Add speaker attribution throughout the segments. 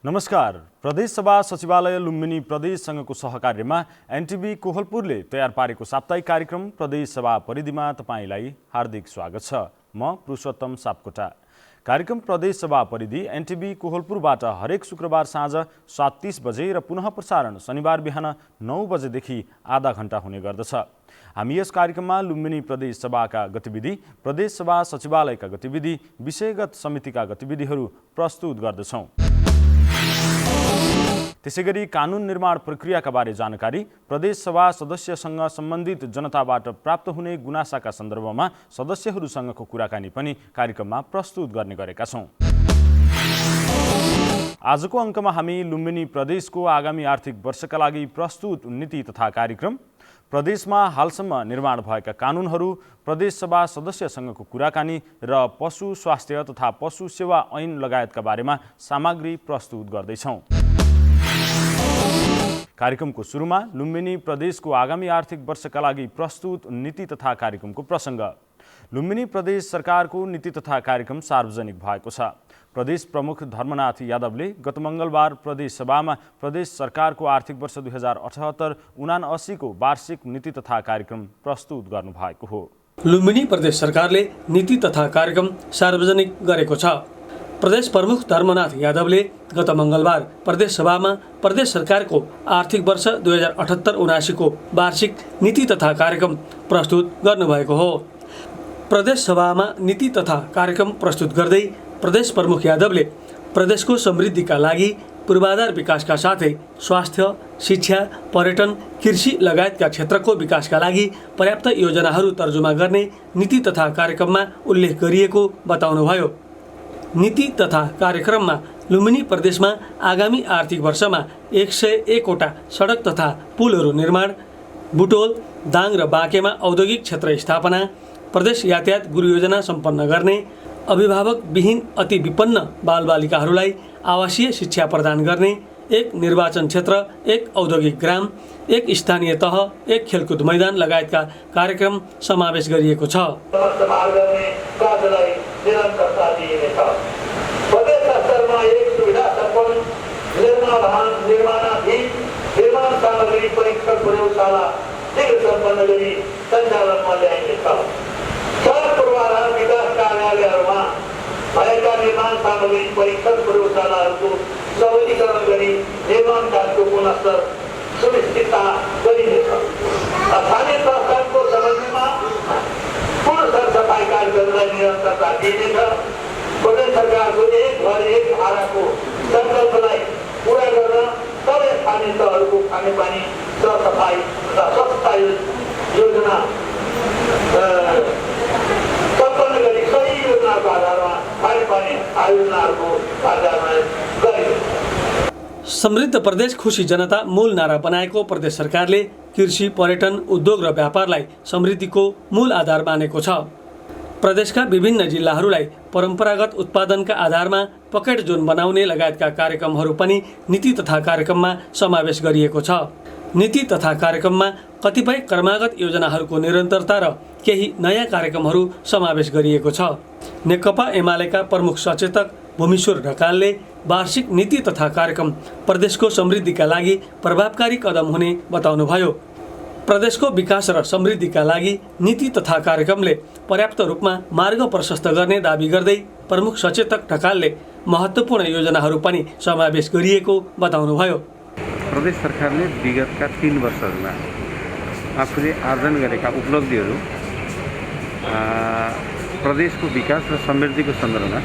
Speaker 1: नमस्कार। प्रदेश सभा सचिवालय लुम्बिनी प्रदेश संघको सहकार्यमा एनटिभी कोहलपुरले तयार पारेको साप्ताहिक कार्यक्रम प्रदेश सभा परिधिमा तपाईलाई हार्दिक स्वागत छ। म पुरुषोत्तम सापकोटा। कार्यक्रम प्रदेश सभा परिधि एनटिभी कोहलपुरबाट हरेक शुक्रबार साँझ 7:30 बजे र पुनः प्रसारण शनिबार बिहान 9 बजेदेखि आधा घण्टा हुने गर्दछ। हामी यस कार्यक्रममा लुम्बिनी प्रदेश सभाका गतिविधि, प्रदेश सभा सचिवालयका गतिविधि, विषयगत समितिका गतिविधिहरू प्रस्तुत गर्दछौँ। त्यसैगरी कानुन निर्माण प्रक्रियाका बारे जानकारी, प्रदेश सभा सदस्यसँग सम्बन्धित जनताबाट प्राप्त हुने गुनासाका सन्दर्भमा सदस्यहरूसँगको कुराकानी पनि कार्यक्रममा प्रस्तुत गर्ने गरेका छौँ। आजको अङ्कमा हामी लुम्बिनी प्रदेशको आगामी आर्थिक वर्षका लागि प्रस्तुत नीति तथा कार्यक्रम, प्रदेशमा हालसम्म निर्माण भएका कानुनहरू, प्रदेश सभा सदस्यसँगको कुराकानी र पशु स्वास्थ्य तथा पशु सेवा ऐन लगायतका बारेमा सामग्री प्रस्तुत गर्दैछौँ। कार्यक्रमको सुरुमा लुम्बिनी प्रदेशको आगामी आर्थिक वर्षका लागि प्रस्तुत नीति तथा कार्यक्रमको प्रसङ्ग। लुम्बिनी प्रदेश सरकारको नीति तथा कार्यक्रम सार्वजनिक भएको छ। प्रदेश प्रमुख धर्मनाथ यादवले गत मङ्गलबार प्रदेश सभामा प्रदेश सरकारको आर्थिक वर्ष 2078-79 को वार्षिक नीति तथा कार्यक्रम प्रस्तुत गर्नुभएको हो।
Speaker 2: लुम्बिनी प्रदेश सरकारले नीति तथा कार्यक्रम सार्वजनिक गरेको छ। प्रदेश प्रमुख धर्मनाथ यादवले गत मङ्गलबार प्रदेश सभामा प्रदेश सरकारको आर्थिक वर्ष 2078-79 को वार्षिक नीति तथा कार्यक्रम प्रस्तुत गर्नुभएको हो। प्रदेश सभामा नीति तथा कार्यक्रम प्रस्तुत गर्दै प्रदेश प्रमुख यादवले प्रदेशको समृद्धिका लागि पूर्वाधार विकासका साथै स्वास्थ्य, शिक्षा, पर्यटन, कृषि लगायतका क्षेत्रको विकासका लागि पर्याप्त योजनाहरू तर्जुमा गर्ने नीति तथा कार्यक्रममा उल्लेख गरिएको बताउनुभयो। नीति तथा कार्यक्रममा लुम्बिनी प्रदेशमा आगामी आर्थिक वर्षमा 101 वटा सडक तथा पुलहरू निर्माण, बुटोल, दाङ र बाँकेमा औद्योगिक क्षेत्र स्थापना, प्रदेश यातायात गुरु योजना सम्पन्न गर्ने, अभिभावक विहीन अति विपन्न बालबालिकाहरूलाई आवासीय शिक्षा प्रदान गर्ने, एक निर्वाचन क्षेत्र, एक औद्योगिक ग्राम, एक स्थानीय तह, एक खेलकुद मैदान लगायतका कार्यक्रम समावेश गरिएको छ।
Speaker 3: भएका निर्माण सामग्री परीक्षण प्रयोगशालाहरूको सबलीकरण गरी निर्माण कार्यको गुणस्तर सुनिश्चितता गरिनेछ। स्थानीय सरकारको समन्वयमा पूर्ण सरसफाइ कार्यहरूलाई निरन्तरता दिइनेछ। प्रदेश सरकारको एक घर एक धाराको सङ्कल्पलाई पुरा गर्न सबै स्थानीय तहहरूको खानेपानी सरसफाइ तथा स्वच्छता योजना सम्पन्न गरी सही योजनाको आधारमा खानेपानी आयोजनाहरूको आधारमा गरिन्छ।
Speaker 2: समृद्ध प्रदेश खुशी जनता मूल नारा बनाएको प्रदेश सरकारले कृषि, पर्यटन, उद्योग र व्यापारलाई समृद्धिको मूल आधार मानेको छ। प्रदेशका विभिन्न जिल्लाहरूलाई परम्परागत उत्पादनका आधारमा पकेट जोन बनाउने लगायतका कार्यक्रमहरू पनि नीति तथा कार्यक्रममा समावेश गरिएको छ। नीति तथा कार्यक्रममा कतिपय क्रमागत योजनाहरूको निरन्तरता र केही नयाँ कार्यक्रमहरू समावेश गरिएको छ। नेकपा एमालेका प्रमुख सचेतक भूमिश्वर ढकालले वार्षिक नीति तथा कार्यक्रम प्रदेशको समृद्धिका लागि प्रभावकारी कदम हुने बताउनुभयो। प्रदेशको विकास र समृद्धिका लागि नीति तथा कार्यक्रमले पर्याप्त रूपमा मार्ग प्रशस्त गर्ने दाबी गर्दै प्रमुख सचेतक ढकालले महत्त्वपूर्ण योजनाहरू पनि समावेश गरिएको बताउनुभयो।
Speaker 4: प्रदेश सरकारले विगतका 3 वर्षहरूमा आफूले आर्जन गरेका उपलब्धिहरू प्रदेशको विकास र समृद्धिको सन्दर्भमा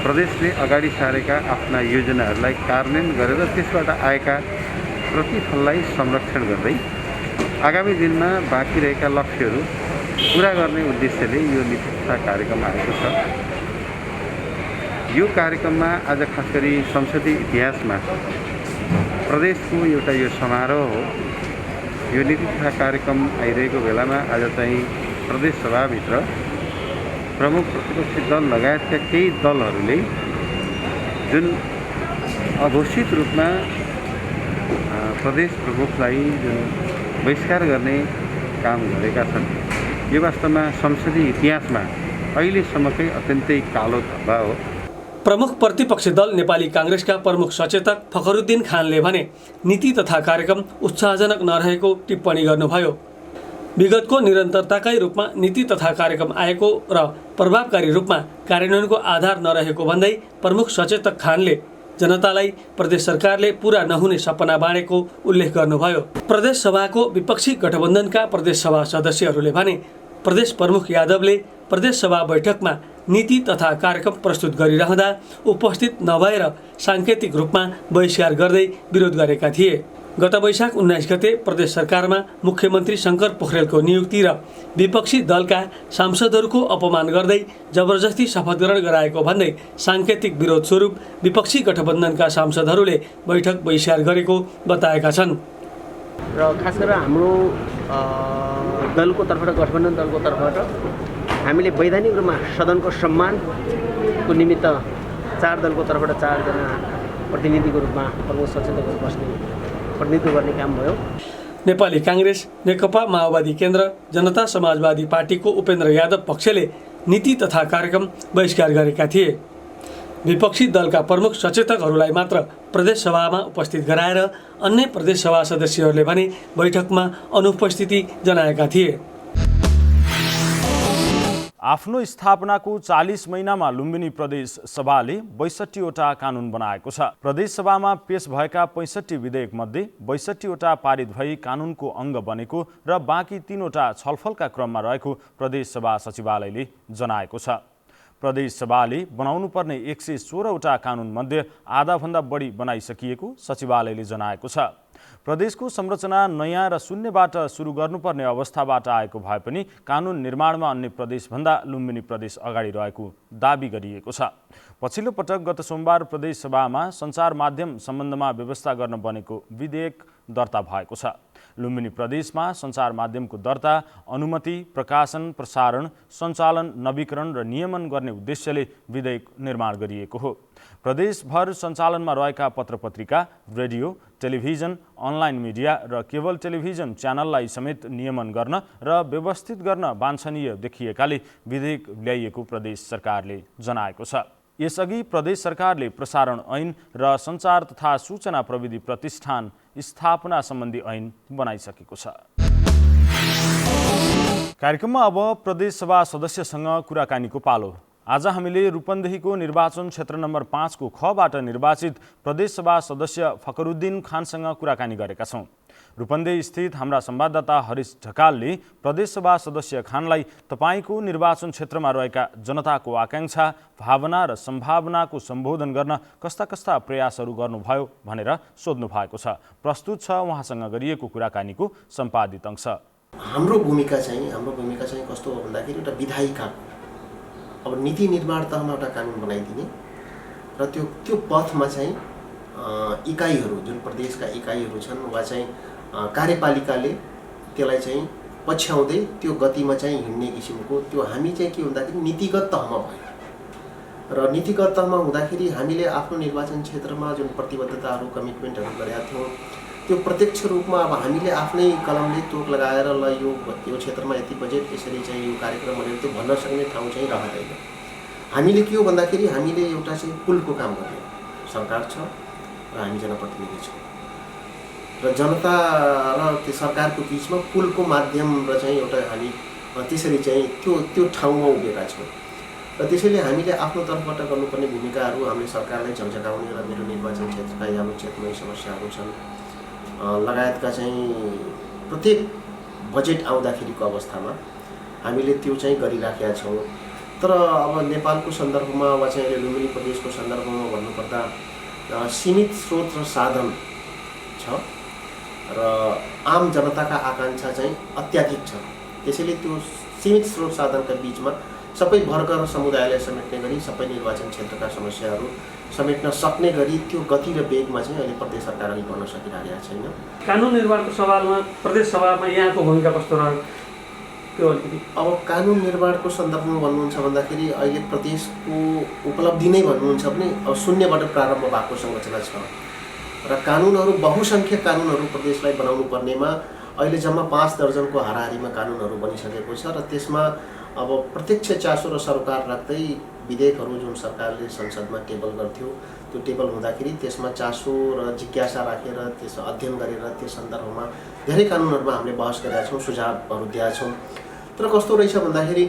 Speaker 4: प्रदेशले अगाडि सारेका आफ्ना योजनाहरूलाई कार्यान्वयन गरेर त्यसबाट आएका प्रतिफललाई संरक्षण गर्दै आगामी दिनमा बाँकी रहेका लक्ष्यहरू पुरा गर्ने उद्देश्यले यो नीति तथा कार्यक्रम आएको छ। यो कार्यक्रममा आज खास गरी संसदीय इतिहासमा प्रदेशको एउटा यो समारोह हो। यो नीति तथा कार्यक्रम आइरहेको बेलामा आज चाहिँ प्रदेश सभाभित्र प्रमुख प्रतिपक्षी दल लगायतका केही दलहरूले जुन अघोषित रूपमा प्रदेश प्रमुखलाई जुन बहिष्कार गर्ने काम गरेका छन्, यो वास्तवमा संसदीय इतिहासमा अहिलेसम्मकै अत्यन्तै कालो धब्बा हो।
Speaker 2: प्रमुख प्रतिपक्षी दल नेपाली काङ्ग्रेसका प्रमुख सचेतक फखरुद्दिन खानले भने नीति तथा कार्यक्रम उत्साहजनक नरहेको टिप्पणी गर्नुभयो। विगतको निरन्तरताकै रूपमा नीति तथा कार्यक्रम आएको र प्रभावकारी रूपमा कार्यान्वयनको आधार नरहेको भन्दै प्रमुख सचेतक खानले जनतालाई प्रदेश सरकारले पूरा नहुने सपना बाँडेको उल्लेख गर्नुभयो। प्रदेश सभाको विपक्षी गठबन्धनका प्रदेश सभा सदस्यहरूले भने प्रदेश प्रमुख यादवले प्रदेश सभा बैठकमा नीति तथा कार्यक्रम प्रस्तुत गरिरहँदा उपस्थित नभएर साङ्केतिक रूपमा बहिष्कार गर्दै विरोध गरेका थिए। गत वैशाख 19 गते प्रदेश सरकारमा मुख्यमन्त्री शङ्कर पोखरेलको नियुक्ति र विपक्षी दलका सांसदहरूको अपमान गर्दै जबरजस्ती शपथ ग्रहण गराएको भन्दै साङ्केतिक विरोध स्वरूप विपक्षी गठबन्धनका सांसदहरूले बैठक बहिष्कार गरेको बताएका छन्।
Speaker 5: र खास गरेर हाम्रो दलको तर्फबाट गठबन्धन दलको तर्फबाट हामीले वैधानिक रूपमा सदनको सम्मानको निमित्त 4 दलको तर्फबाट 4 जना प्रतिनिधिको रूपमा प्रमुख सचेतकहरू बस्ने प्रतिनिधित्व गर्ने काम भयो।
Speaker 2: नेपाली काङ्ग्रेस, नेकपा माओवादी केन्द्र, जनता समाजवादी पार्टीको उपेन्द्र यादव पक्षले नीति तथा कार्यक्रम बहिष्कार गरेका थिए। विपक्षी दलका प्रमुख सचेतकहरूलाई मात्र प्रदेश सभामा उपस्थित गराएर अन्य प्रदेश सभा सदस्यहरूले भने बैठकमा अनुपस्थिति जनाएका थिए।
Speaker 1: आफ्नो स्थापनाको 40 महिनामा लुम्बिनी प्रदेश सभाले 62वटा कानुन बनाएको छ। प्रदेश सभामा पेश भएका 65 विधेयक मध्ये 62वटा पारित भई कानुनको अङ्ग बनेको र बाँकी 3वटा छलफलका क्रममा रहेको प्रदेश सभा सचिवालयले जनाएको छ। प्रदेश सभाले बनाउनुपर्ने 116वटा कानुन मध्ये आधाभन्दा बढी बनाइसकिएको सचिवालयले जनाएको छ। प्रदेशको संरचना नयाँ र शून्यबाट सुरु गर्नुपर्ने अवस्थाबाट आएको भए पनि कानुन निर्माणमा अन्य प्रदेशभन्दा लुम्बिनी प्रदेश अगाडि रहेको दाबी गरिएको छ। पछिल्लो पटक गत सोमबार प्रदेश सभामा सञ्चार माध्यम सम्बन्धमा व्यवस्था गर्न बनेको विधेयक दर्ता भएको छ। लुम्बिनी प्रदेशमा सञ्चार माध्यमको दर्ता, अनुमति, प्रकाशन, प्रसारण, सञ्चालन, नवीकरण र नियमन गर्ने उद्देश्यले विधेयक निर्माण गरिएको हो। प्रदेशभर सञ्चालनमा रहेका पत्रपत्रिका, रेडियो, टेलिभिजन, अनलाइन मिडिया र केबल टेलिभिजन च्यानललाई समेत नियमन गर्न र व्यवस्थित गर्न वाञ्छनीय देखिएकाले विधेयक ल्याइएको प्रदेश सरकारले जनाएको छ। यसअघि प्रदेश सरकारले प्रसारण ऐन र सञ्चार तथा सूचना प्रविधि प्रतिष्ठान स्थापना सम्बन्धी ऐन बनाइसकेको छ। कार्यक्रममा अब प्रदेश सभा सदस्यसँग कुराकानीको पालो। आज हामीले रूपन्देहीको निर्वाचन क्षेत्र नम्बर 5 को खबाट निर्वाचित प्रदेश सभा सदस्य फखरुद्दिन खानसँग कुराकानी गरेका छौँ। रूपन्देही स्थित हाम्रा संवाददाता हरिश ढकालले प्रदेश सभा सदस्य खानलाई तपाईको निर्वाचन क्षेत्रमा रहेका जनताको आकांक्षा, भावना र सम्भावनाको सम्बोधन गर्न कस्ता कस्ता प्रयासहरू गर्नुभयो भनेर सोध्नु भएको छ। प्रस्तुत छ उहाँसँग गरिएको कुराकानीको सम्पादित अंश।
Speaker 6: हाम्रो भूमिका चाहिँ कस्तो हो भन्दाखेरि एउटा विधायिका, अब नीति निर्माण तहमा एउटा कानुन बनाइदिने र त्यो पथमा चाहिँ इकाइहरू, जुन प्रदेशका इकाइहरू छन् वा चाहिँ कार्यपालिकाले त्यसलाई चाहिँ पछ्याउँदै त्यो गतिमा चाहिँ हिँड्ने किसिमको त्यो हामी चाहिँ के भन्दाखेरि नीतिगत तहमा भयो। र नीतिगत तहमा हुँदाखेरि हामीले आफ्नो निर्वाचन क्षेत्रमा जुन प्रतिबद्धताहरू, कमिटमेन्टहरू गरेका थियौँ त्यो प्रत्यक्ष रूपमा अब हामीले आफ्नै कलमले तोक लगाएर ल यो क्षेत्रमा यति बजेट, यसरी चाहिँ यो कार्यक्रम भनेर त्यो भन्न सक्ने ठाउँ चाहिँ रहँदैन। हामीले के हो भन्दाखेरि हामीले एउटा चाहिँ पुलको काम गर्ने सरकार छ र हामी जनप्रतिनिधि छौँ र जनता र त्यो सरकारको बिचमा पुलको माध्यम र चाहिँ एउटा हामी त्यसरी चाहिँ त्यो ठाउँमा उभिएका छौँ र त्यसैले हामीले आफ्नो तर्फबाट गर्नुपर्ने भूमिकाहरू हामीले सरकारलाई झकझकाउने र मेरो निर्वाचन क्षेत्रका यावच्छेदमै समस्याहरू छन् लगायतका चाहिँ प्रत्येक बजेट आउँदाखेरिको अवस्थामा हामीले त्यो चाहिँ गरिराखेका छौँ। तर अब नेपालको सन्दर्भमा वा चाहिँ लुम्बिनी प्रदेशको सन्दर्भमा भन्नुपर्दा सीमित स्रोत र साधन छ र आम जनताका आकांक्षा चाहिँ अत्याधिक छ। त्यसैले त्यो सीमित स्रोत साधनका बिचमा सबै वर्ग र समुदायलाई समेट्ने गरी सबै निर्वाचन क्षेत्रका समस्याहरू समेट्न सक्ने गरी त्यो गति र वेगमा चाहिँ अहिले प्रदेश सरकारले गर्न सकिरहेको छैन।
Speaker 2: कानुन निर्माणको सवालमा प्रदेश सभामा यहाँको भूमिका कस्तो रह्यो त्यो अलिकति?
Speaker 6: अब कानुन निर्माणको सन्दर्भमा भन्नुहुन्छ भन्दाखेरि अहिले प्रदेशको उपलब्धि नै भन्नुहुन्छ भने अब शून्यबाट प्रारम्भ भएको संरचना छ र कानुनहरू, बहुसङ्ख्यक कानुनहरू प्रदेशलाई बनाउनु पर्नेमा अहिले जम्मा 5 दर्जनको हाराहारीमा कानुनहरू बनिसकेको छ र त्यसमा अब प्रत्यक्ष चासो र सरोकार राख्दै विधेयकहरू जुन सरकारले संसदमा टेबल गर्थ्यो त्यो टेबल हुँदाखेरि त्यसमा चासो र जिज्ञासा राखेर त्यस अध्ययन गरेर त्यस सन्दर्भमा धेरै कानुनहरूमा हामीले बहस गरेका छौँ, सुझावहरू दिएका छौँ। तर कस्तो रहेछ भन्दाखेरि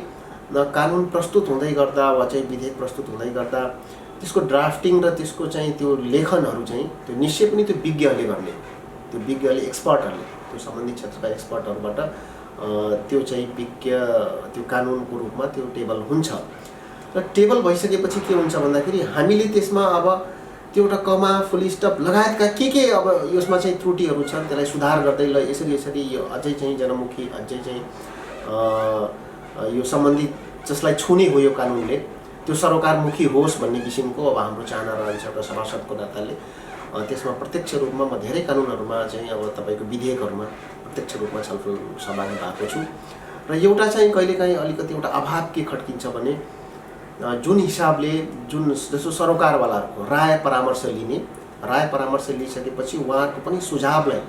Speaker 6: कानुन प्रस्तुत हुँदै गर्दा वा चाहिँ विधेयक प्रस्तुत हुँदै गर्दा त्यसको ड्राफ्टिङ र त्यसको चाहिँ त्यो लेखनहरू चाहिँ त्यो निश्चय पनि त्यो विज्ञहरूले गर्ने, त्यो विज्ञले एक्सपर्टहरूले त्यो सम्बन्धित क्षेत्रका एक्सपर्टहरूबाट त्यो चाहिँ विज्ञ त्यो कानुनको रूपमा त्यो टेबल हुन्छ। र टेबल भइसकेपछि के हुन्छ भन्दाखेरि हामीले त्यसमा अब त्यो एउटा कमा फुल स्टप लगायतका के अब यसमा चाहिँ त्रुटिहरू छन् त्यसलाई सुधार गर्दै ल यसरी यो अझै चाहिँ जनमुखी अझै चाहिँ यो सम्बन्धित जसलाई छुने हो यो कानुनले त्यो सरोकारमुखी होस् भन्ने किसिमको अब हाम्रो चाहना रहन्छ। र सभासदको नाताले त्यसमा प्रत्यक्ष रूपमा म धेरै कानुनहरूमा चाहिँ अब तपाईँको विधेयकहरूमा प्रत्यक्ष रूपमा छलफल सहभागी भएको छु। र एउटा चाहिँ कहिलेकाहीँ अलिकति एउटा अभाव के खड्किन्छ भने जुन हिसाबले जुन जस्तो सरोकारवालाहरूको राय परामर्श लिइसकेपछि उहाँहरूको पनि सुझावलाई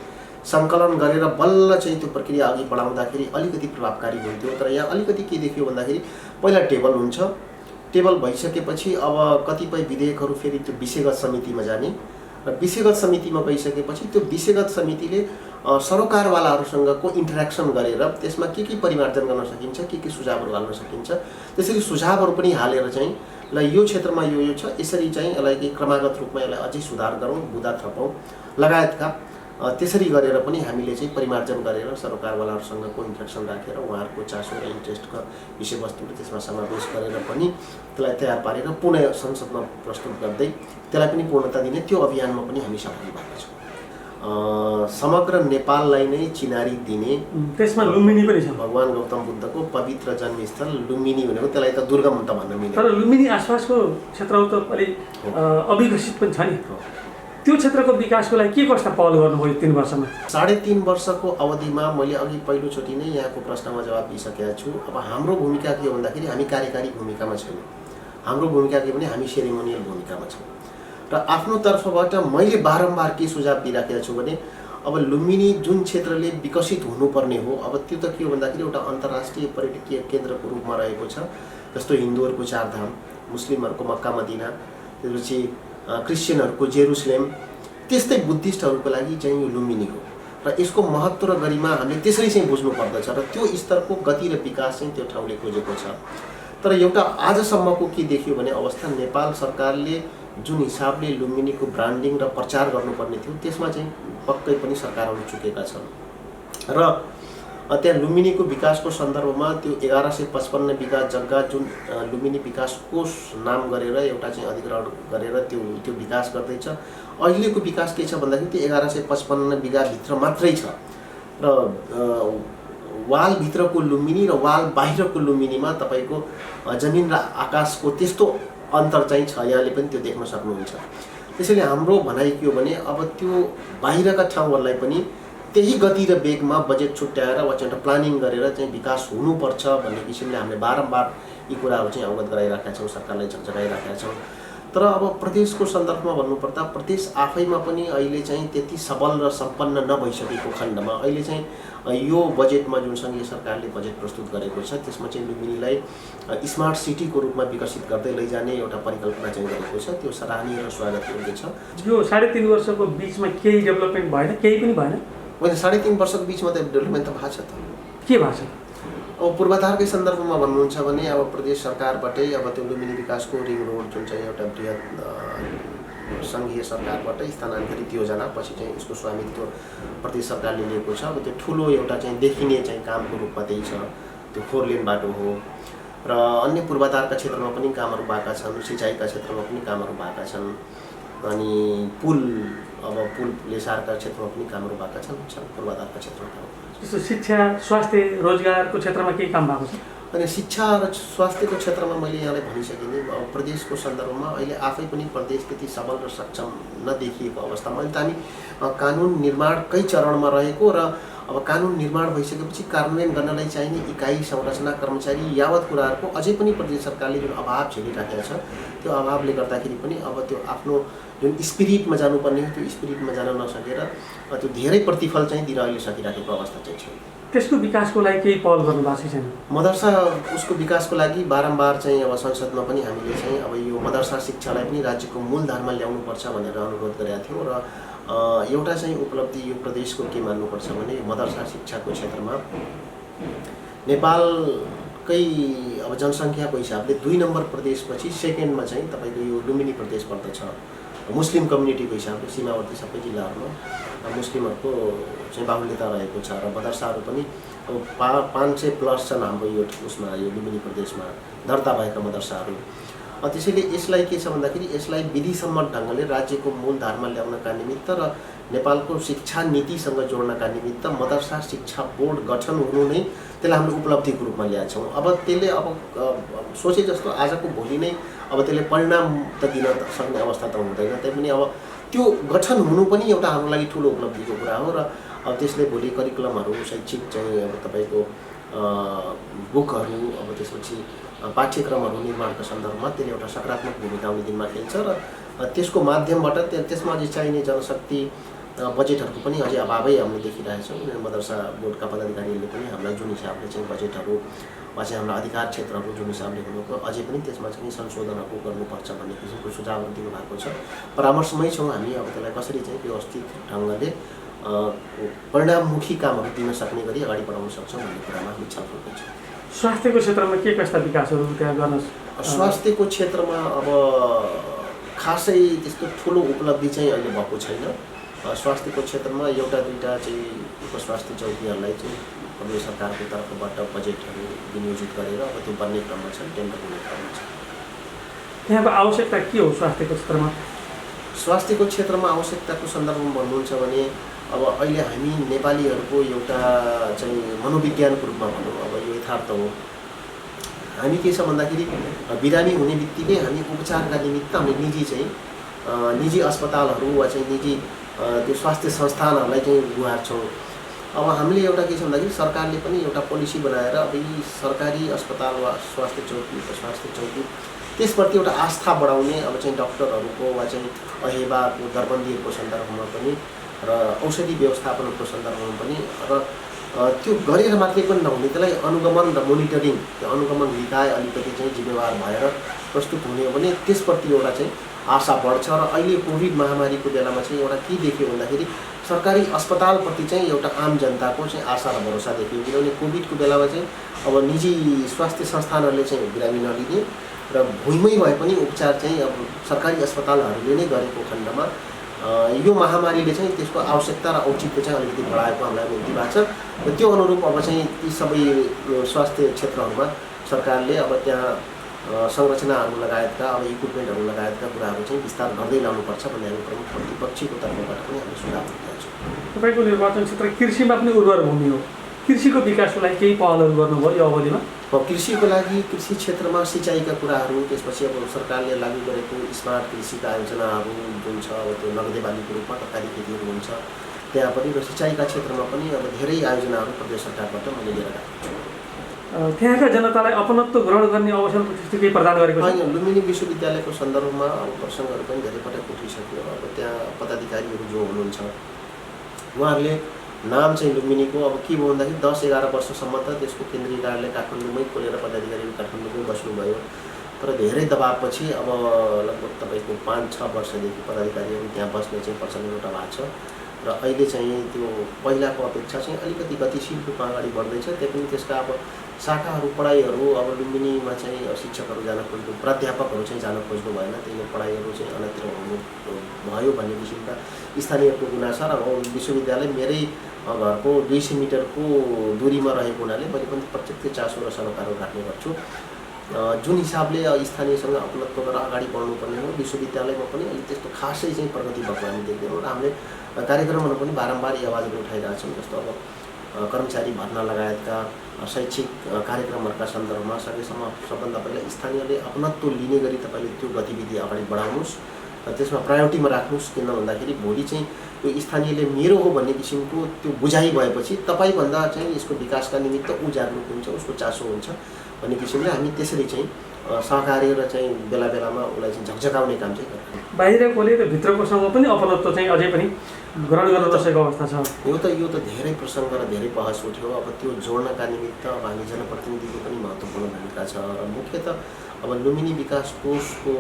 Speaker 6: सङ्कलन गरेर बल्ल चाहिँ त्यो प्रक्रिया अघि बढाउँदाखेरि अलिकति प्रभावकारी हुन्थ्यो। तर यहाँ अलिकति के देखियो भन्दाखेरि पहिला टेबल हुन्छ, टेबल भइसकेपछि अब कतिपय विधेयकहरू फेरि त्यो विषयगत समितिमा जाने र विषयगत समितिमा गइसकेपछि त्यो विषयगत समितिले सरोकारवालाहरूसँगको इन्टरेक्सन गरेर त्यसमा के परिमार्जन गर्न सकिन्छ, के सुझावहरू हाल्न सकिन्छ, त्यसरी सुझावहरू पनि हालेर चाहिँ ल यो क्षेत्रमा यो छ, यसरी चाहिँ यसलाई क्रमागत रूपमा यसलाई अझै सुधार गरौँ, बुँदा थपौँ लगायतका त्यसरी गरेर पनि हामीले चाहिँ परिमार्जन गरेर सरोकारवालाहरूसँगको इन्टरेक्सन राखेर उहाँहरूको चासो र इन्ट्रेस्टको विषयवस्तुहरू त्यसमा समावेश गरेर पनि त्यसलाई तयार पारेर पुनः संसदमा प्रस्तुत गर्दै त्यसलाई पनि पूर्णता दिने त्यो अभियानमा पनि हामी सफल भएका छौँ। समग्र नेपाललाई नै चिनारी दिने
Speaker 2: त्यसमा लुम्बिनी पनि छ।
Speaker 6: भगवान गौतम बुद्धको पवित्र जन्मस्थल लुम्बिनी भनेको त्यसलाई त दुर्गम त भन्न मिल्दैन।
Speaker 2: तर लुम्बिनी आसपासको क्षेत्रहरू त अलिक अविकसित पनि छ नि, त्यो क्षेत्रको विकासको लागि के कस्ता पहल गर्नुभयो 3 वर्षमा? 3.5 वर्षको अवधिमा मैले अघि पहिलोचोटि नै यहाँको प्रश्नमा जवाब दिइसकेका छु। अब हाम्रो भूमिका के हो भन्दाखेरि हामी कार्यकारी भूमिकामा छैनौँ, हाम्रो भूमिका के भने हामी सेरेमोनियल भूमिकामा छौँ। र आफ्नो तर्फबाट मैले बारम्बार के सुझाव दिइराखेको छु भने अब लुम्बिनी जुन क्षेत्रले विकसित हुनुपर्ने हो, अब त्यो त के हो भन्दाखेरि एउटा अन्तर्राष्ट्रिय पर्यटकीय केन्द्रको रूपमा रहेको छ। जस्तो हिन्दूहरूको 4 धाम, मुस्लिमहरूको मक्का मदिना, त्यसपछि क्रिस्चियनहरूको जेरुसलेम, त्यस्तै बुद्धिस्टहरूको लागि चाहिँ यो लुम्बिनी हो। र यसको महत्त्व र गरिमा हामीले त्यसरी चाहिँ बुझ्नु पर्दछ र त्यो स्तरको गति र विकास चाहिँ त्यो ठाउँले खोजेको छ। तर एउटा आजसम्मको के देखियो भने अवस्था नेपाल सरकारले जुन हिसाबले लुम्बिनीको ब्रान्डिङ र प्रचार गर्नुपर्ने थियो त्यसमा चाहिँ पक्कै पनि सरकारहरू चुकेका छन्। र त्यहाँ लुम्बिनीको विकासको सन्दर्भमा त्यो 1155 बिघा जग्गा जुन लुम्बिनी विकास कोष नाम गरेर एउटा चाहिँ अधिग्रहण गरेर त्यो विकास गर्दैछ। अहिलेको विकास के छ भन्दाखेरि त्यो 1155 बिघाभित्र मात्रै छ र वालभित्रको लुम्बिनी र वाल बाहिरको लुम्बिनीमा तपाईँको जमिन र आकाशको त्यस्तो अन्तर चाहिँ छ, यहाँले पनि त्यो देख्न सक्नुहुन्छ। त्यसैले हाम्रो भनाइ के हो भने अब त्यो बाहिरका ठाउँहरूलाई पनि त्यही गति र वेगमा बजेट छुट्याएर वा चाहिँ प्लानिङ गरेर चाहिँ विकास हुनुपर्छ भन्ने किसिमले हामीले बारम्बार यी कुराहरू चाहिँ अवगत गराइराखेका छौँ, सरकारलाई झकझकाइराखेका छौँ। तर अब प्रदेशको सन्दर्भमा भन्नुपर्दा प्रदेश आफैमा पनि अहिले चाहिँ त्यति सबल र सम्पन्न नभइसकेको खण्डमा अहिले चाहिँ यो बजेटमा जुन सङ्घीय सरकारले बजेट प्रस्तुत गरेको छ त्यसमा चाहिँ लुम्बिनीलाई स्मार्ट सिटीको रूपमा विकसित गर्दै लैजाने एउटा परिकल्पना चाहिँ गरेको छ। त्यो सराहनीय र स्वागत योग्य छ। यो 3.5 वर्षको बिचमा केही डेभलपमेन्ट भएन? केही पनि भएन?
Speaker 6: मैले 3.5 वर्षको बिचमा त डेभलपमेन्ट त भएको छ। त
Speaker 2: के भएको छ?
Speaker 6: अब पूर्वाधारकै सन्दर्भमा भन्नुहुन्छ भने अब प्रदेश सरकारबाटै अब त्यो लुम्बिनी विकासको रिङ रोड जुन चाहिँ एउटा बृहत सङ्घीय सरकारबाटै स्थानान्तरित योजना पछि चाहिँ यसको स्वामित्व प्रदेश सरकारले लिएको छ। अब त्यो ठुलो एउटा चाहिँ देखिने चाहिँ कामको रूपमा त्यही छ। त्यो 4 लेन बाटो हो र अन्य पूर्वाधारका क्षेत्रमा पनि कामहरू भएका छन्, सिँचाइका क्षेत्रमा पनि कामहरू भएका छन्, अनि पुल लेसारका क्षेत्रमा पनि कामहरू भएका छन् पूर्वाधारका क्षेत्रमा।
Speaker 2: जस्तो शिक्षा, स्वास्थ्य, रोजगारको क्षेत्रमा केही काम भएको छ?
Speaker 6: अनि शिक्षा र स्वास्थ्यको क्षेत्रमा मैले यहाँलाई भनिसकेँ नि, अब प्रदेशको सन्दर्भमा अहिले आफै पनि प्रदेश त्यति सबल र सक्षम नदेखिएको अवस्थामा अहिले त हामी कानुन निर्माणकै चरणमा रहेको र अब कानुन निर्माण भइसकेपछि कार्यान्वयन गर्नलाई चाहिने इकाइ संरचना कर्मचारी यावत कुराहरूको अझै पनि प्रदेश सरकारले जुन अभाव झेलिराखेको छ त्यो अभावले गर्दाखेरि पनि अब त्यो आफ्नो जुन स्पिरिटमा जानुपर्ने त्यो स्पिरिटमा जान नसकेर त्यो धेरै प्रतिफल चाहिँ दिन अहिले सकिराखेको अवस्था चाहिँ छ।
Speaker 2: त्यसको विकासको लागि केही पहल गर्नु भएको छ छैन?
Speaker 6: मदरसा उसको विकासको लागि बारम्बार चाहिँ अब संसदमा पनि हामीले चाहिँ अब यो मदरसा शिक्षालाई पनि राज्यको मूलधारमा ल्याउनुपर्छ भनेर अनुरोध गरेका थियौँ र एउटा चाहिँ उपलब्धि यो प्रदेशको के मान्नुपर्छ भने मदरसा शिक्षाको क्षेत्रमा नेपालकै अब जनसङ्ख्याको हिसाबले 2 नम्बर प्रदेशपछि सेकेन्डमा चाहिँ तपाईँको यो लुम्बिनी प्रदेश पर्दछ। मुस्लिम कम्युनिटीको हिसाबले सीमावर्ती सबै जिल्लाहरूमा मुस्लिमहरूको चाहिँ बाहुल्यता रहेको छ र मदरसाहरू पनि अब 500+ छन् हाम्रो यो उसमा यो लुम्बिनी प्रदेशमा दर्ता भएका मदरसाहरू। त्यसैले यसलाई के छ भन्दाखेरि यसलाई विधिसम्मत ढङ्गले राज्यको मूलधारमा ल्याउनका निमित्त र नेपालको शिक्षा नीतिसँग जोड्नका निमित्त मदरसा शिक्षा बोर्ड गठन हुनु नै त्यसलाई हामीले उपलब्धिको रूपमा ल्याएका छौँ। अब त्यसले अब सोचे जस्तो आजको भोलि नै अब त्यसले परिणाम त दिन सक्ने अवस्था त हुँदैन, तैपनि अब त्यो गठन हुनु पनि एउटा हाम्रो लागि ठुलो उपलब्धिको कुरा हो र अब त्यसले भोलि करिकुलमहरू शैक्षिक चाहिँ अब तपाईँको बुकहरू अब त्यसपछि पाठ्यक्रमहरू निर्माणका सन्दर्भमा त्यसले एउटा सकारात्मक भूमिका आउने दिनमा खेल्छ र त्यसको माध्यमबाट त्यसमा अझै चाहिने जनशक्ति बजेटहरूको पनि अझै अभावै हामीले देखिरहेछौँ। मदरसा बोर्डका पदाधिकारीहरूले पनि हामीलाई जुन हिसाबले चाहिँ बजेटहरू वा चाहिँ हाम्रो अधिकार क्षेत्रहरू जुन हिसाबले हुनुको अझै पनि त्यसमा चाहिँ संशोधनहरू गर्नुपर्छ भन्ने किसिमको सुझावहरू दिनुभएको छ। परामर्शमै छौँ हामी अब त्यसलाई कसरी चाहिँ व्यवस्थित ढङ्गले परिणाममुखी कामहरू दिन सक्ने गरी अगाडि बढाउन सक्छौँ भन्ने कुरामा हामी छलफल गर्छौँ।
Speaker 2: स्वास्थ्यको क्षेत्रमा के कस्ता विकासहरू त्यहाँ गर्न?
Speaker 6: स्वास्थ्यको क्षेत्रमा अब खासै त्यस्तो ठुलो उपलब्धि चाहिँ अहिले भएको छैन। स्वास्थ्यको क्षेत्रमा एउटा दुईटा चाहिँ उपस्वास्थ्य चौकीहरूलाई चाहिँ प्रदेश सरकारको तर्फबाट बजेटहरू विनियोजित गरेर अब त्यो बन्ने क्रममा छ, टेन्डर हुने क्रममा छ।
Speaker 2: यहाँको आवश्यकता के हो स्वास्थ्यको क्षेत्रमा?
Speaker 6: स्वास्थ्यको क्षेत्रमा आवश्यकताको सन्दर्भमा भन्नुहुन्छ भने अब अहिले हामी नेपालीहरूको एउटा चाहिँ मनोविज्ञानको रूपमा भनौँ, अब यो यथार्थ हो। हामी के छ भन्दाखेरि बिरामी हुने बित्तिकै हामी उपचारका निमित्त हामी निजी अस्पतालहरू वा चाहिँ निजी त्यो स्वास्थ्य संस्थानहरूलाई चाहिँ गुहार्छौँ। अब हामीले एउटा के छ भन्दाखेरि सरकारले पनि एउटा पोलिसी बनाएर अब यी सरकारी अस्पताल वा स्वास्थ्य चौकी त्यसप्रति एउटा आस्था बढाउने अब चाहिँ डक्टरहरूको वा चाहिँ अहेबाको दरबन्दीहरूको सन्दर्भमा पनि र औषधि व्यवस्थापनको सन्दर्भमा पनि र त्यो गरेर मात्रै पनि नहुने त्यसलाई अनुगमन र मोनिटरिङ, त्यो अनुगमन निकाय अलिकति चाहिँ जिम्मेवार भएर प्रस्तुत हुने हो भने त्यसप्रति एउटा चाहिँ आशा बढ्छ। र अहिले कोभिड महामारीको बेलामा चाहिँ एउटा के देख्यो भन्दाखेरि सरकारी अस्पतालप्रति चाहिँ एउटा आम जनताको चाहिँ आशा र भरोसा देखियो, किनभने कोभिडको बेलामा चाहिँ अब निजी स्वास्थ्य संस्थानहरूले चाहिँ बिरामी नलिने र भुइँमै भए पनि उपचार चाहिँ अब सरकारी अस्पतालहरूले नै गरेको खण्डमा यो महामारीले चाहिँ त्यसको आवश्यकता र औचित्य चाहिँ अलिकति बढाएको हामीलाई अनुभूति भएको छ। र त्यो अनुरूप अब चाहिँ ती सबै स्वास्थ्य क्षेत्रहरूमा सरकारले अब त्यहाँ संरचनाहरू लगायतका अब इक्विपमेन्टहरू लगायतका कुराहरू चाहिँ विस्तार गर्दै लानुपर्छ भन्ने हामी प्रमुख प्रतिपक्षीको तर्फबाट पनि हामीले सुझाव दिन्छौँ।
Speaker 2: तपाईँको निर्वाचन क्षेत्र कृषिमा पनि उर्वर भूमि हो, कृषिको विकासको लागि केही पहलहरू गर्नुभयो यो अवधिमा?
Speaker 6: कृषिको लागि कृषि क्षेत्रमा सिँचाइका कुराहरू, त्यसपछि अब सरकारले लागू गरेको स्मार्ट कृषिका योजनाहरू जुन छ अब त्यो नगदे बालीको रूपमा तरकारी खेतीहरू हुन्छ त्यहाँ पनि र सिँचाइका क्षेत्रमा पनि अब धेरै आयोजनाहरू प्रदेश सरकारबाट मैले लिएर गएको छु।
Speaker 2: त्यहाँका जनतालाई अपनत्व ग्रहण गर्ने अवसर केही प्रदान गरेको छ?
Speaker 6: होइन, लुम्बिनी विश्वविद्यालयको सन्दर्भमा अब प्रसङ्गहरू पनि धेरै पटक उठिसक्यो। अब त्यहाँ पदाधिकारीहरू जो हुनुहुन्छ उहाँहरूले नाम चाहिँ लुम्बिनीको अब के भयो भन्दाखेरि 10-11 वर्षसम्म त त्यसको केन्द्रीय कार्यालय काठमाडौँमै खोलेर पदाधिकारीहरू काठमाडौँमै बस्नुभयो। तर धेरै दबावपछि अब लगभग तपाईँको 5-6 वर्षदेखि पदाधिकारीहरू त्यहाँ बस्ने चाहिँ प्रचलन एउटा भएको छ र अहिले चाहिँ त्यो पहिलाको अपेक्षा चाहिँ अलिकति गतिशील रूपमा अगाडि बढ्दैछ। त्यही पनि त्यसका अब शाखाहरू पढाइहरू अब लुम्बिनीमा चाहिँ शिक्षकहरू जान खोज्नु, प्राध्यापकहरू चाहिँ जान खोज्नु भएन, त्यही पढाइहरू चाहिँ अन्यत्र हुनु भयो भन्ने किसिमका स्थानीयको गुनासा र विश्वविद्यालय मेरै घरको 200 मिटरको दूरीमा रहेको हुनाले मैले पनि प्रत्यक्ष चासो र सरोकारहरू राख्ने गर्छु। जुन हिसाबले स्थानीयसँग अपलब्ध गरेर अगाडि बढ्नुपर्ने हो विश्वविद्यालयमा पनि अलिक त्यस्तो खासै चाहिँ प्रगति भएको हामी देख्दैनौँ र हामीले कार्यक्रमहरू पनि बारम्बार यी आवाजहरू उठाइरहेका छौँ। जस्तो अब कर्मचारी भर्ना लगायतका शैक्षिक कार्यक्रमहरूका सन्दर्भमा सबभन्दा पहिला स्थानीयले अपनत्व लिने गरी तपाईँले त्यो गतिविधि अगाडि बढाउनुहोस् र त्यसमा प्रायोरिटीमा राख्नुहोस्। किन भन्दाखेरि भोलि चाहिँ यो स्थानीयले मेरो हो भन्ने किसिमको त्यो बुझाइ भएपछि तपाईँभन्दा चाहिँ यसको विकासका निमित्त ऊ जागरुक हुन्छ, उसको चासो हुन्छ भन्ने किसिमले हामी त्यसरी चाहिँ सहकार्य र चाहिँ बेला बेलामा उसलाई चाहिँ झकझकाउने काम चाहिँ गर्छौँ।
Speaker 2: बाहिरकोले र भित्रकोसँग पनि अपलब्ध चाहिँ अझै पनि ग्रहण गर्न नसकेको अवस्था छ।
Speaker 6: यो त धेरै प्रसङ्ग र धेरै बहस उठ्यो। अब त्यो जोड्नका निमित्त अब हामी जनप्रतिनिधिको पनि महत्त्वपूर्ण भूमिका छ र मुख्यतः अब लुम्बिनी विकास कोषको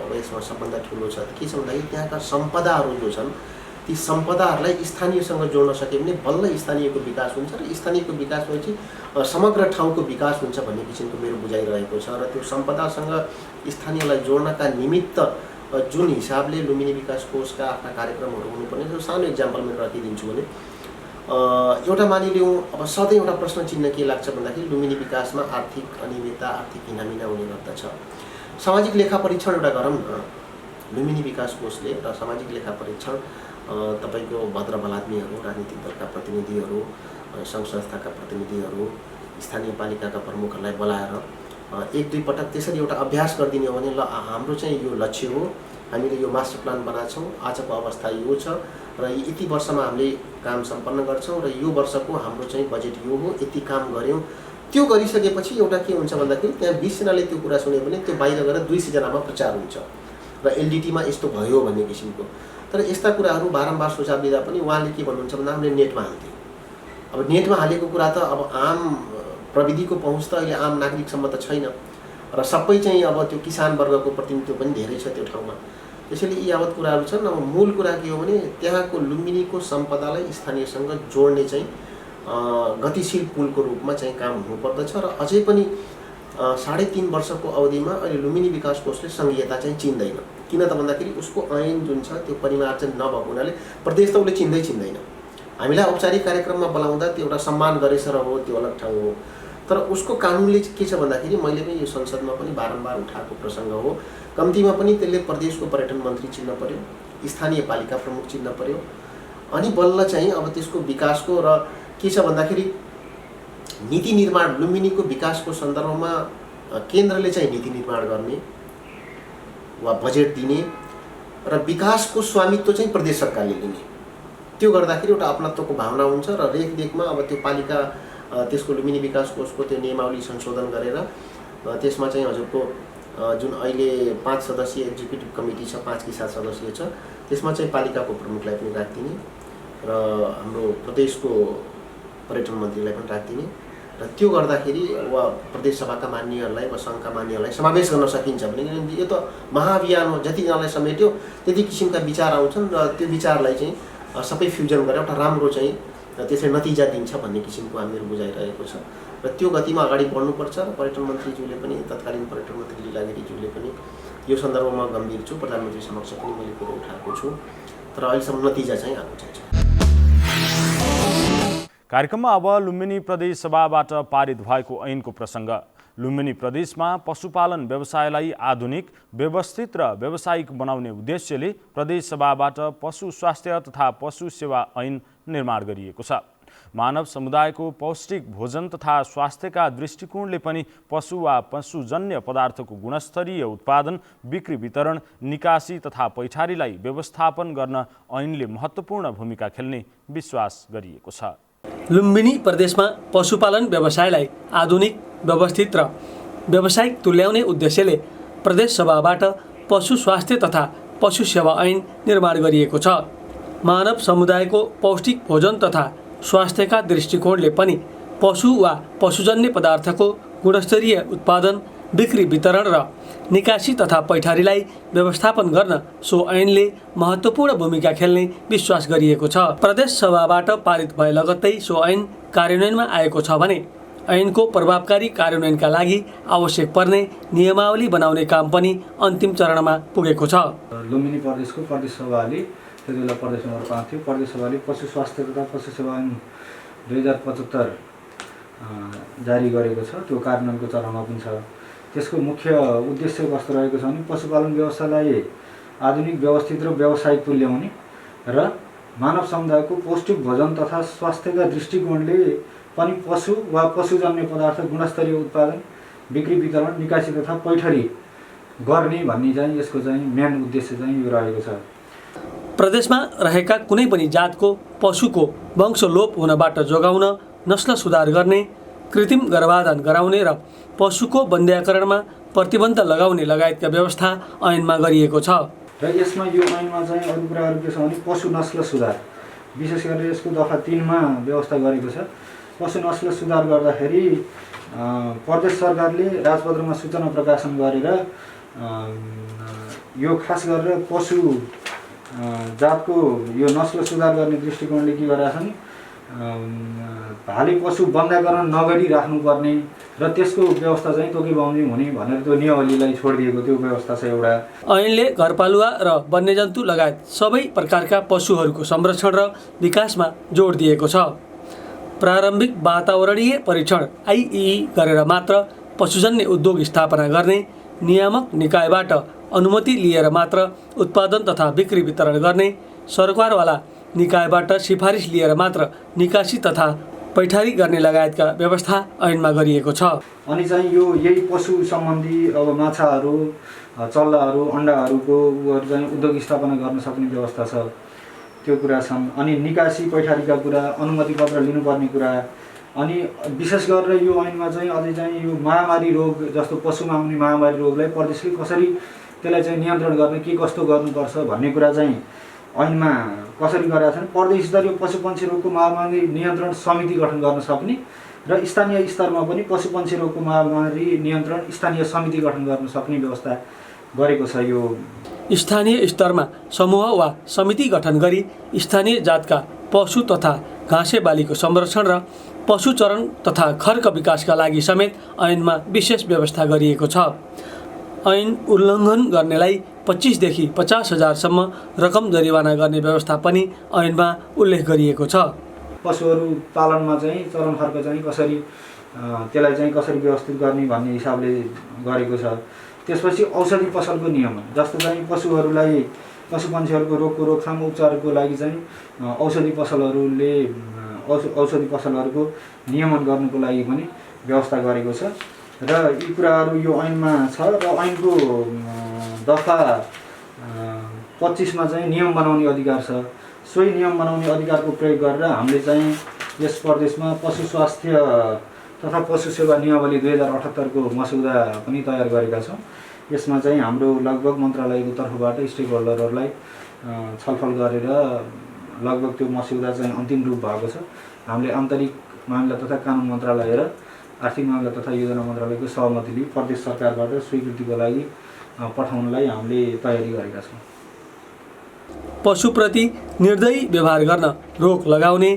Speaker 6: अब यसमा सबभन्दा ठुलो छ के छ भन्दाखेरि त्यहाँका सम्पदाहरू जो छन् ती सम्पदाहरूलाई स्थानीयसँग जोड्न सक्यो भने बल्ल स्थानीयको विकास हुन्छ र स्थानीयको विकास भएपछि समग्र ठाउँको विकास हुन्छ भन्ने किसिमको मेरो बुझाइरहेको छ। र त्यो सम्पदासँग स्थानीयलाई जोड्नका निमित्त जुन हिसाबले लुम्बिनी विकास कोषका आफ्ना कार्यक्रमहरू हुनुपर्ने त्यो सानो इक्जाम्पल मैले राखिदिन्छु भने एउटा मानिलिउँ अब सधैँ एउटा प्रश्न चिन्ह के लाग्छ भन्दाखेरि लुम्बिनी विकासमा आर्थिक अनियमितता आर्थिक हिनामिना हुने गर्दछ। सामाजिक लेखा परीक्षण एउटा गरौँ न। लुम्बिनी विकास कोषले एउटा सामाजिक लेखा परीक्षण तपाईँको भद्र भलाद्मीहरू राजनीतिक दलका प्रतिनिधिहरू सङ्घ संस्थाका प्रतिनिधिहरू स्थानीय पालिकाका प्रमुखहरूलाई बोलाएर एक दुई पटक त्यसरी एउटा अभ्यास गरिदिने हो भने ल हाम्रो चाहिँ यो लक्ष्य हो, हामीले यो मास्टर प्लान बनाएको छौँ, आजको अवस्था यो छ र यति वर्षमा हामीले काम सम्पन्न गर्छौँ र यो वर्षको हाम्रो चाहिँ बजेट यो हो, यति काम गऱ्यौँ। त्यो गरिसकेपछि एउटा के हुन्छ भन्दाखेरि त्यहाँ 20 जनाले त्यो कुरा सुन्यो भने त्यो बाहिर गएर 200 जनामा प्रचार हुन्छ र एलडिटीमा यस्तो भयो भन्ने किसिमको। तर यस्ता कुराहरू बारम्बार सुझाव दिँदा पनि उहाँले के भन्नुहुन्छ भन्दा हामीले नेटमा हाल्थ्यौँ। अब नेटमा हालेको कुरा त अब आम प्रविधिको पहुँच त अहिले आम नागरिकसम्म त छैन र सबै चाहिँ अब त्यो किसान वर्गको प्रतिनिधित्व पनि धेरै छ त्यो ठाउँमा। त्यसैले यी यावत कुराहरू छन्। अब मूल कुरा के हो भने त्यहाँको लुम्बिनीको सम्पदालाई स्थानीयसँग जोड्ने चाहिँ गतिशील पुलको रूपमा चाहिँ काम हुनुपर्दछ र अझै पनि 3.5 वर्षको अवधिमा अहिले लुम्बिनी विकास कोषले सङ्घीयता चाहिँ चिन्दैन। किन त भन्दाखेरि उसको ऐन जुन छ त्यो परिमार्जन नभएको हुनाले प्रदेश त उसले चिन्दैन। हामीलाई औपचारिक कार्यक्रममा बोलाउँदा त्यो एउटा सम्मान गरेछ र हो, त्यो अलग ठाउँ हो। तर उसको कानुनले के छ भन्दाखेरि मैले पनि यो संसदमा पनि बारम्बार उठाएको प्रसङ्ग हो, कम्तीमा पनि त्यसले प्रदेशको पर्यटन मन्त्री चिन्न पर्यो, स्थानीय पालिका प्रमुख चिन्न पर्यो, अनि बल्ल चाहिँ अब त्यसको विकासको र के छ भन्दाखेरि नीति निर्माण लुम्बिनीको विकासको सन्दर्भमा केन्द्रले चाहिँ नीति निर्माण गर्ने वा बजेट दिने र विकासको स्वामित्व चाहिँ प्रदेश सरकारले लिने। त्यो गर्दाखेरि एउटा अपनत्वको भावना हुन्छ र रेखदेखमा अब त्यो पालिका त्यसको लुम्बिनी विकास कोषको त्यो नियमावली संशोधन गरेर त्यसमा चाहिँ हजुरको जुन अहिले 5 सदस्यीय एक्जिक्युटिभ कमिटी छ, 5 कि 7 सदस्यीय छ, त्यसमा चाहिँ पालिकाको प्रमुखलाई पनि राखिदिने र हाम्रो प्रदेशको पर्यटन मन्त्रीलाई पनि राखिदिने र त्यो गर्दाखेरि वा प्रदेश सभाका मान्यहरूलाई वा सङ्घका मान्यहरूलाई समावेश गर्न सकिन्छ भने यो त महाअभियान हो। जतिजनालाई समेट्यो त्यति किसिमका विचार आउँछन् र त्यो विचारलाई चाहिँ सबै फ्युजन गरेर एउटा राम्रो चाहिँ त्यसले नतिजा दिन्छ भन्ने किसिमको हामीहरू बुझाइरहेको छ र त्यो गतिमा अगाडि बढ्नुपर्छ। र पर्यटन मन्त्रीज्यूले पनि तत्कालीन पर्यटन मन्त्री लीला गिरीज्यूले पनि यो सन्दर्भमा गम्भीर छु, प्रधानमन्त्री समक्ष पनि मैले कुरो उठाएको छु, तर अहिलेसम्म नतिजा चाहिँ आएको छैन।
Speaker 1: कार्यक्रममा अब लुम्बिनी प्रदेश सभाबाट पारित भएको ऐनको प्रसङ्ग। लुम्बिनी प्रदेशमा पशुपालन व्यवसायलाई आधुनिक, व्यवस्थित र व्यावसायिक बनाउने उद्देश्यले प्रदेश सभाबाट पशु स्वास्थ्य तथा पशु सेवा ऐन निर्माण गरिएको छ। मानव समुदायको पौष्टिक भोजन तथा स्वास्थ्यका दृष्टिकोणले पनि पशु वा पशुजन्य पदार्थको गुणस्तरीय उत्पादन, बिक्री, वितरण, निकासी तथा पैठारीलाई व्यवस्थापन गर्न ऐनले महत्त्वपूर्ण भूमिका खेल्ने विश्वास गरिएको छ।
Speaker 2: लुम्बिनी प्रदेशमा पशुपालन व्यवसायलाई आधुनिक, व्यवस्थित र व्यावसायिक तुल्याउने उद्देश्यले प्रदेश सभाबाट पशु स्वास्थ्य तथा पशु सेवा ऐन निर्माण गरिएको छ। मानव समुदायको पौष्टिक भोजन तथा स्वास्थ्यका दृष्टिकोणले पनि पशु वा पशुजन्य पदार्थको गुणस्तरीय उत्पादन, बिक्री, वितरण र निकासी तथा पैठारीलाई व्यवस्थापन गर्न सो ऐनले महत्त्वपूर्ण भूमिका खेल्ने विश्वास गरिएको छ। प्रदेश सभाबाट पारित भए लगत्तै सो ऐन कार्यान्वयनमा आएको छ भने ऐनको प्रभावकारी कार्यान्वयनका लागि आवश्यक पर्ने नियमावली बनाउने काम पनि अन्तिम चरणमा पुगेको छ।
Speaker 7: लुम्बिनी प्रदेशको प्रदेश सभाले त्यति बेला प्रदेश नम्बर 5 थियो, प्रदेश सभाले पशु स्वास्थ्य तथा पशु सेवा ऐन 2075 जारी गरेको छ। त्यो कार्यान्वयनको चरणमा पनि छ। त्यसको मुख्य उद्देश्य कस्तो रहेको छ भने पशुपालन व्यवसायलाई आधुनिक, व्यवस्थित र व्यावसायिक तुल्याउने र मानव समुदायको पौष्टिक भोजन तथा स्वास्थ्यका दृष्टिकोणले पनि पशु वा पशुजन्य पदार्थ गुणस्तरीय उत्पादन, बिक्री, वितरण, निकासी तथा पैठरी गर्ने भन्ने चाहिँ यसको चाहिँ मेन उद्देश्य चाहिँ यो रहेको छ।
Speaker 2: प्रदेशमा रहेका कुनै पनि जातको पशुको वंशलोप हुनबाट जोगाउन, नस्ल सुधार गर्ने, कृत्रिम गर्भाधान गराउने र पशुको वन्ध्याकरणमा प्रतिबन्ध लगाउने लगायतका व्यवस्था ऐनमा गरिएको छ।
Speaker 7: र यसमा यो ऐनमा चाहिँ अरू कुराहरू के छ भने पशु नस्ल सुधार, विशेष गरेर यसको दफा 3मा व्यवस्था गरेको छ। पशु नस्ल सुधार गर्दाखेरि प्रदेश सरकारले राजपत्रमा सूचना प्रकाशन गरेर यो खास गरेर पशु जातको यो नस्ल सुधार गर्ने दृष्टिकोणले के गरेका छन्, भाले पशु बन्दाकरण नगरी राख्नुपर्ने र त्यसको व्यवस्था चाहिँ तोकेबाउन्जी हुने भनेर त्यो नियमावलीलाई छोडिदिएको त्यो व्यवस्था छ एउटा।
Speaker 2: ऐनले घरपालुवा र वन्यजन्तु लगायत सबै प्रकारका पशुहरूको संरक्षण र विकासमा जोड दिएको छ। प्रारम्भिक वातावरणीय परीक्षण आइई गरेर मात्र पशुजन्य उद्योग स्थापना गर्ने, नियामक निकायबाट अनुमति लिएर मात्र उत्पादन तथा बिक्री वितरण गर्ने, सरकारवाला निकायबाट सिफारिस लिएर मात्र निकासी तथा पैठारी गर्ने लगायतका व्यवस्था ऐनमा गरिएको छ।
Speaker 7: अनि चाहिँ यो यही पशु सम्बन्धी अब माछाहरू, चल्लाहरू, अन्डाहरूको चाहिँ उद्योग स्थापना गर्न सक्ने व्यवस्था छ, त्यो कुरा छन्। अनि निकासी पैठारीका कुरा, अनुमति पत्र लिनुपर्ने कुरा, अनि विशेष गरेर यो ऐनमा चाहिँ अझै चाहिँ यो महामारी रोग जस्तो पशुमा आउने महामारी रोगलाई प्रदेशले कसरी त्यसलाई चाहिँ नियन्त्रण गर्ने, के कस्तो गर्नुपर्छ भन्ने कुरा चाहिँ ऐनमा कसरी गरेका छन्। प्रदेश स्तरीय पशुपक्षी रोगको महामारी नियन्त्रण समिति गठन गर्न सक्ने र स्थानीय स्तरमा पनि पशुपक्षी रोगको महामारी नियन्त्रण स्थानीय समिति गठन गर्न सक्ने व्यवस्था गरेको छ। यो
Speaker 2: स्थानीय स्तरमा समूह वा समिति गठन गरी स्थानीय जातका पशु तथा घाँसे बालीको संरक्षण र पशुचरण तथा खर्क विकासका लागि समेत ऐनमा विशेष व्यवस्था गरिएको छ। ऐन उल्लङ्घन गर्नेलाई 25 देखि 50 हजारसम्म रकम जरिवाना गर्ने व्यवस्था पनि ऐनमा उल्लेख गरिएको छ।
Speaker 7: पशुहरू पालनमा चाहिँ चरण खर्क चाहिँ कसरी त्यसलाई चाहिँ कसरी व्यवस्थित गर्ने भन्ने हिसाबले गरेको छ। त्यसपछि औषधि पसलको नियमन, जस्तो चाहिँ पशुहरूलाई पशुपन्छीहरूको रोगको रोकथाम उपचारको लागि चाहिँ औषधि पसलहरूको नियमन गर्नुको लागि पनि व्यवस्था गरेको छ। र यी कुराहरू यो ऐनमा छ। र ऐनको दफा 25मा चाहिँ नियम बनाउने अधिकार छ। सोही नियम बनाउने अधिकारको प्रयोग गरेर हामीले चाहिँ यस प्रदेशमा पशु स्वास्थ्य तथा पशु सेवा नियमावली 2078 को मसौदा पनि तयार गरेका छौँ। यसमा चाहिँ हाम्रो लगभग मन्त्रालयको तर्फबाट स्टेक होल्डरहरूलाई छलफल गरेर लगभग त्यो मसौदा चाहिँ अन्तिम रूप भएको छ। हामीले आन्तरिक मामिला तथा कानुन मन्त्रालय र आर्थिक मामिला तथा योजना मन्त्रालयको सहमति लिई प्रदेश सरकारबाट स्वीकृतिको लागि पठाउनलाई हामीले तयारी गरेका छौँ।
Speaker 2: पशुप्रति निर्दयी व्यवहार गर्न रोक लगाउने,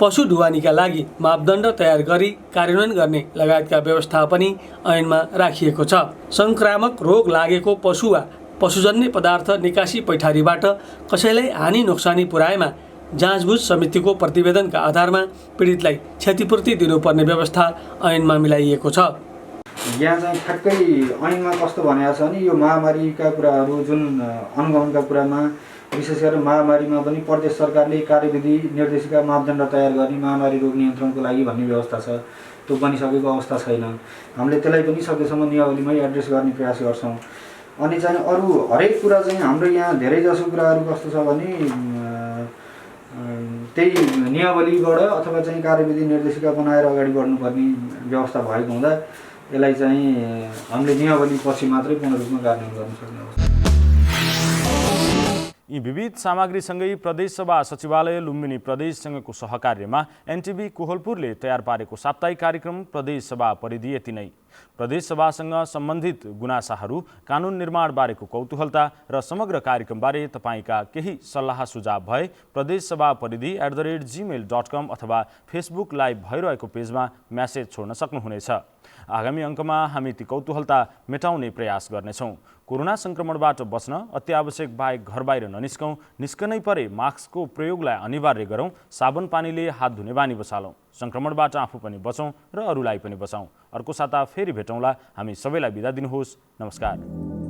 Speaker 2: पशु ढुवानीका लागि मापदण्ड तयार गरी कार्यान्वयन गर्ने लगायतका व्यवस्था पनि ऐनमा राखिएको छ। संक्रामक रोग लागेको पशु वा पशुजन्य पदार्थ निकासी पैठारीबाट कसैलाई हानि नोक्सानी पुर्याएमा जाँचबुझ समितिको प्रतिवेदनका आधारमा पीडितलाई क्षतिपूर्ति दिनुपर्ने व्यवस्था ऐनमा मिलाइएको छ।
Speaker 7: यहाँ चाहिँ ठ्याक्कै ऐनमा कस्तो भनेको छ भने यो महामारीका कुराहरू जुन अनुगमनका कुरामा विशेष गरेर महामारीमा पनि प्रदेश सरकारले कार्यविधि निर्देशिका मापदण्ड तयार गर्ने महामारी रोग नियन्त्रणको लागि भन्ने व्यवस्था छ। त्यो बनिसकेको अवस्था छैन। हामीले त्यसलाई पनि सकेसम्म नियमावलीमै एड्रेस गर्ने प्रयास गर्छौँ। अनि चाहिँ अरू हरेक कुरा चाहिँ हाम्रो यहाँ धेरै जसो कुराहरू कस्तो छ भने त्यही नियमावलीबाट अथवा चाहिँ कार्यविधि निर्देशिका बनाएर अगाडि बढ्नुपर्ने व्यवस्था भएको हुँदा यसलाई चाहिँ हामीले नियमावली पछि मात्रै पूर्ण रूपमा कार्यान्वयन गर्न सक्ने अवस्था।
Speaker 1: यी विविध सामग्रीसँगै प्रदेशसभा सचिवालय लुम्बिनी प्रदेशसँगको सहकार्यमा एनटिभी कोहलपुरले तयार पारेको साप्ताहिक कार्यक्रम प्रदेशसभा परिधि यति नै। प्रदेशसभासँग सम्बन्धित गुनासाहरू, कानुन निर्माण बारेको कौतूहलता र समग्र कार्यक्रमबारे तपाईँका केही सल्लाह सुझाव भए प्रदेशसभा परिधि @gmail.com अथवा फेसबुक लाइभ भइरहेको पेजमा म्यासेज छोड्न सक्नुहुनेछ। आगामी अङ्कमा हामी ती कौतूहलता मेटाउने प्रयास गर्नेछौँ। कोरोना संक्रमणबाट बच्न अत्यावश्यक बाहेक घर बाहिर ननिस्कौँ, निस्कनै परे मास्कको प्रयोगलाई अनिवार्य गरौँ, साबुन पानीले हात धुने बानी बसालौँ, संक्रमणबाट आफू पनि बचौँ र अरूलाई पनि बचाउँ। अर्को साता फेरि भेटौँला। हामी सबैलाई बिदा दिनुहोस्। नमस्कार।